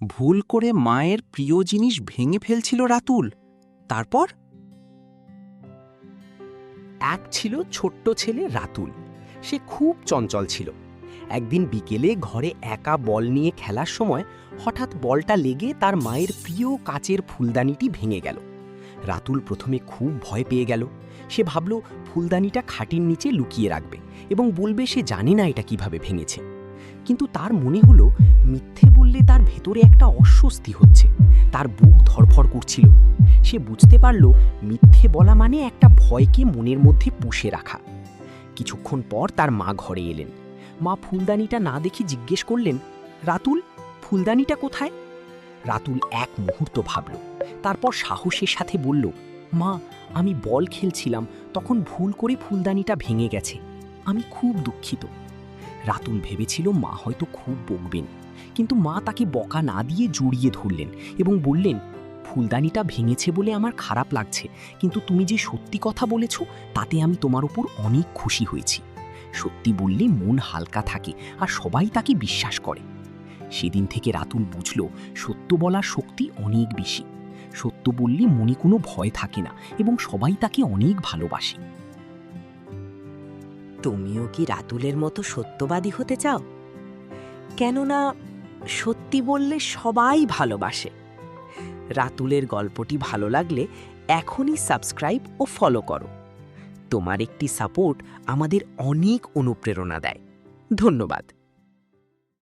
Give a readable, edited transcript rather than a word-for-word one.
ভুল করে মায়ের প্রিয় জিনিস ভেঙে ফেলছিল রাতুল। তারপর এক ছিল ছোট্ট ছেলে রাতুল। সে খুব চঞ্চল ছিল। একদিন বিকেলে ঘরে একা বল নিয়ে খেলার সময় হঠাৎ বলটা লেগে তার মায়ের প্রিয় কাচের ফুলদানিটি ভেঙে গেল। রাতুল প্রথমে খুব ভয় পেয়ে গেল। সে ভাবল ফুলদানিটা খাটের নিচে লুকিয়ে রাখবে এবং বলবে সে জানে না এটা কিভাবে ভেঙেছে। কিন্তু তার মনে হলো মিথ্যে বললে তার ভেতরে একটা অস্বস্তি হচ্ছে। তার বুক ধড়ফড় করছিল। সে বুঝতে পারল মিথ্যে বলা মানে একটা ভয়কে মনের মধ্যে পুষে রাখা। কিছুক্ষণ পর তার মা ঘরে এলেন। মা ফুলদানিটা না দেখে জিজ্ঞেস করলেন, রাতুল, ফুলদানিটা কোথায়? রাতুল এক মুহূর্ত ভাবল, তারপর সাহসের সাথে বলল, মা, আমি বল খেলছিলাম, তখন ভুল করে ফুলদানিটা ভেঙে গেছে। আমি খুব দুঃখিত। রাতুল ভেবেছিল মা হয়তো খুব বকবেন, কিন্তু মা তাকে বকা না দিয়ে জড়িয়ে ধরলেন এবং বললেন, ফুলদানিটা ভেঙেছে বলে আমার খারাপ লাগছে, কিন্তু তুমি যে সত্যি কথা বলেছ তাতে আমি তোমার উপর অনেক খুশি হয়েছি। সত্যি বললে মন হালকা থাকে আর সবাই তাকে বিশ্বাস করে। সেদিন থেকে রাতুল বুঝল সত্য বলার শক্তি অনেক বেশি। সত্য বললে মনে কোনো ভয় থাকে না এবং সবাই তাকে অনেক ভালোবাসে। তুমিও কি রাতুলের মতো সত্যবাদী হতে চাও? কেননা সত্যি বললে সবাই ভালোবাসে। রাতুলের গল্পটি ভালো লাগলে এখনই সাবস্ক্রাইব ও ফলো করো। তোমার একটি সাপোর্ট আমাদের অনেক অনুপ্রেরণা দেয়। ধন্যবাদ।